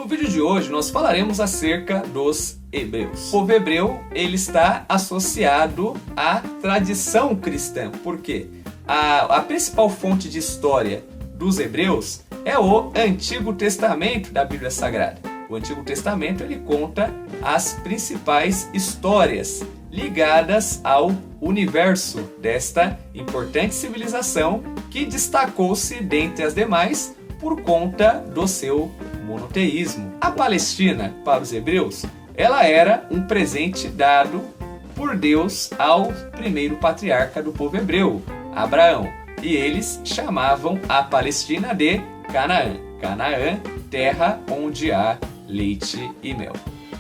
vídeo de hoje nós falaremos acerca dos hebreus. O povo hebreu, ele está associado à tradição cristã. Por quê? A principal fonte de história dos hebreus é o Antigo Testamento da Bíblia Sagrada. O Antigo Testamento ele conta as principais histórias ligadas ao universo desta importante civilização que destacou-se dentre as demais por conta do seu monoteísmo. A Palestina, para os hebreus, ela era um presente dado por Deus ao primeiro patriarca do povo hebreu, Abraão. E eles chamavam a Palestina de Canaã. Canaã, terra onde há leite e mel.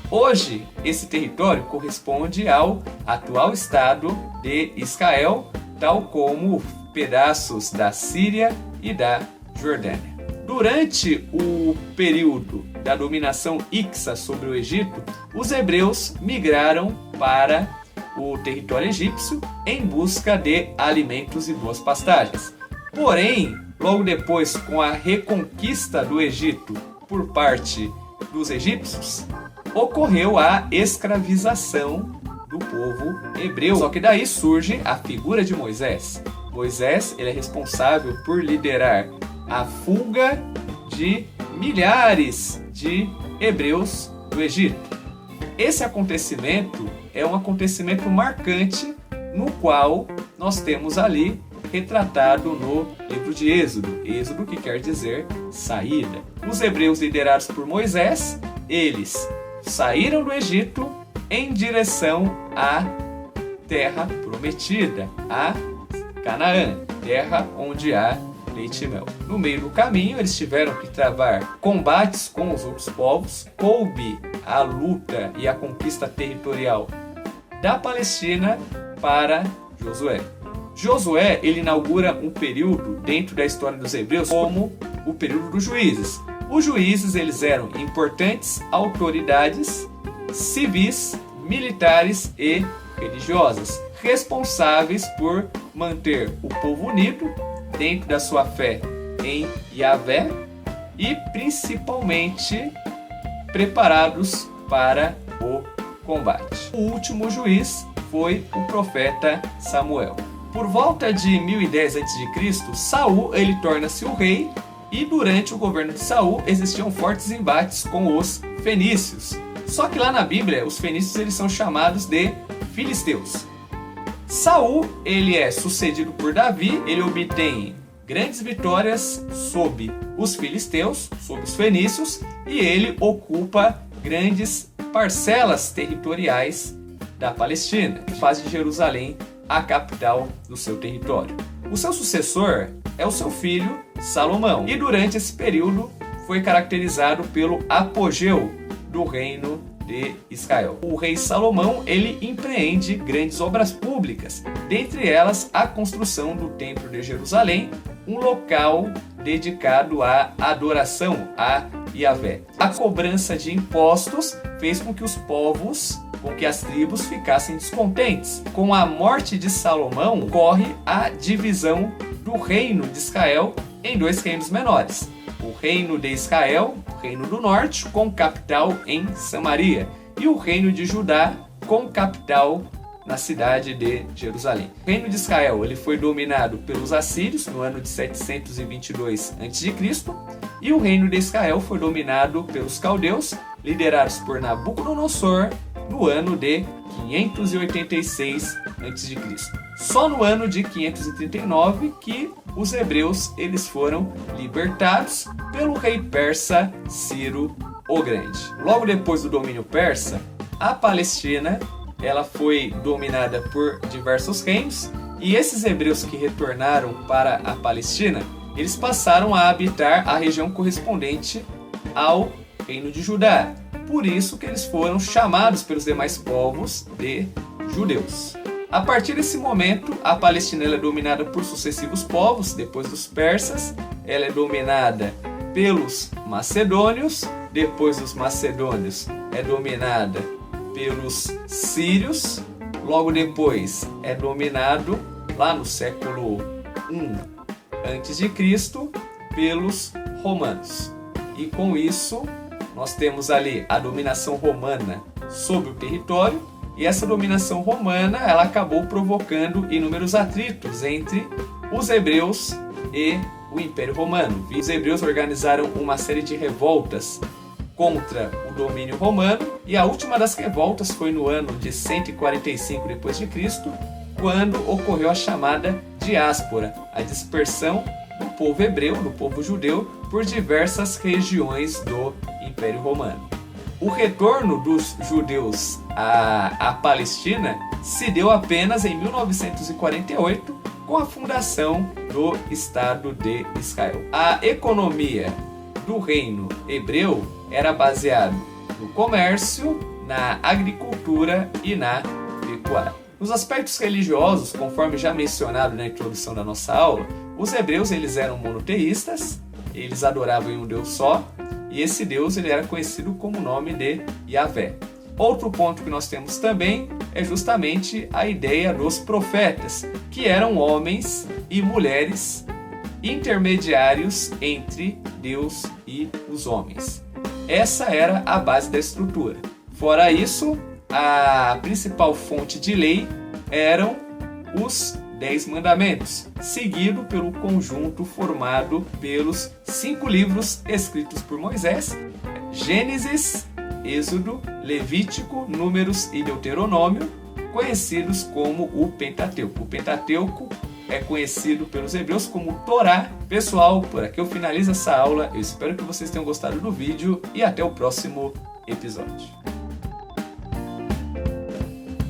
Hoje, esse território corresponde ao atual estado de Israel, tal como pedaços da Síria e da Jordânia. Durante o período da dominação Hicsa sobre o Egito, os hebreus migraram para o território egípcio em busca de alimentos e boas pastagens. Porém, logo depois, com a reconquista do Egito por parte dos egípcios, ocorreu a escravização do povo hebreu. Só que daí surge a figura de Moisés. Moisés ele é responsável por liderar a fuga de milhares de hebreus do Egito. Esse acontecimento é um acontecimento marcante no qual nós temos ali retratado no livro de Êxodo. Êxodo que quer dizer saída. Os hebreus liderados por Moisés, eles saíram do Egito em direção à terra prometida, a Canaã, terra onde há leite e mel. No meio do caminho, eles tiveram que travar combates com os outros povos. Coube a luta e a conquista territorial da Palestina para Josué. Josué ele inaugura um período dentro da história dos hebreus como o período dos juízes. Os juízes eles eram importantes autoridades civis, militares e religiosas, responsáveis por manter o povo unido dentro da sua fé em Yahvé e principalmente preparados para o combate. O último juiz foi o profeta Samuel. Por volta de 1010 a.C., Saul ele torna-se o rei e durante o governo de Saul existiam fortes embates com os fenícios. Só que lá na Bíblia os fenícios eles são chamados de filisteus. Saul ele é sucedido por Davi, ele obtém grandes vitórias sobre os filisteus, sobre os fenícios, e ele ocupa grandes parcelas territoriais da Palestina, que faz de Jerusalém a capital do seu território. O seu sucessor é o seu filho Salomão, e durante esse período foi caracterizado pelo apogeu do reino de Israel. O rei Salomão ele empreende grandes obras públicas, dentre elas a construção do Templo de Jerusalém, um local dedicado à adoração a Yahvé. A cobrança de impostos fez com que os povos, com que as tribos ficassem descontentes. Com a morte de Salomão, ocorre a divisão do reino de Israel em dois reinos menores. O reino de Israel, o reino do norte, com capital em Samaria, e o reino de Judá, com capital na cidade de Jerusalém. O reino de Israel ele foi dominado pelos assírios no ano de 722 a.C. e o reino de Israel foi dominado pelos caldeus, liderados por Nabucodonosor, no ano de 586 a.C. Só no ano de 539 que os hebreus eles foram libertados pelo rei persa Ciro o Grande. Logo depois do domínio persa, a Palestina ela foi dominada por diversos reinos e esses hebreus que retornaram para a Palestina, eles passaram a habitar a região correspondente ao reino de Judá. Por isso que eles foram chamados pelos demais povos de judeus. A partir desse momento, a Palestina é dominada por sucessivos povos. Depois dos persas, ela é dominada pelos macedônios. Depois dos macedônios, é dominada pelos sírios. Logo depois, é dominado, lá no século I a.C., pelos romanos. E com isso, nós temos ali a dominação romana sobre o território, e essa dominação romana ela acabou provocando inúmeros atritos entre os hebreus e o Império Romano. Os hebreus organizaram uma série de revoltas contra o domínio romano, e a última das revoltas foi no ano de 145 d.C., quando ocorreu a chamada diáspora, a dispersão do povo hebreu, do povo judeu, por diversas regiões do Império Romano. O retorno dos judeus à Palestina se deu apenas em 1948, com a fundação do Estado de Israel. A economia do reino hebreu era baseada no comércio, na agricultura e na pecuária. Nos aspectos religiosos, conforme já mencionado na introdução da nossa aula, os hebreus eles eram monoteístas, eles adoravam um Deus só, e esse Deus ele era conhecido como o nome de Yahvé. Outro ponto que nós temos também é justamente a ideia dos profetas, que eram homens e mulheres intermediários entre Deus e os homens. Essa era a base da estrutura. Fora isso, a principal fonte de lei eram os 10 mandamentos, seguido pelo conjunto formado pelos 5 livros escritos por Moisés: Gênesis, Êxodo, Levítico, Números e Deuteronômio, conhecidos como o Pentateuco. O Pentateuco é conhecido pelos hebreus como Torá. Pessoal, por aqui eu finalizo essa aula. Eu espero que vocês tenham gostado do vídeo e até o próximo episódio.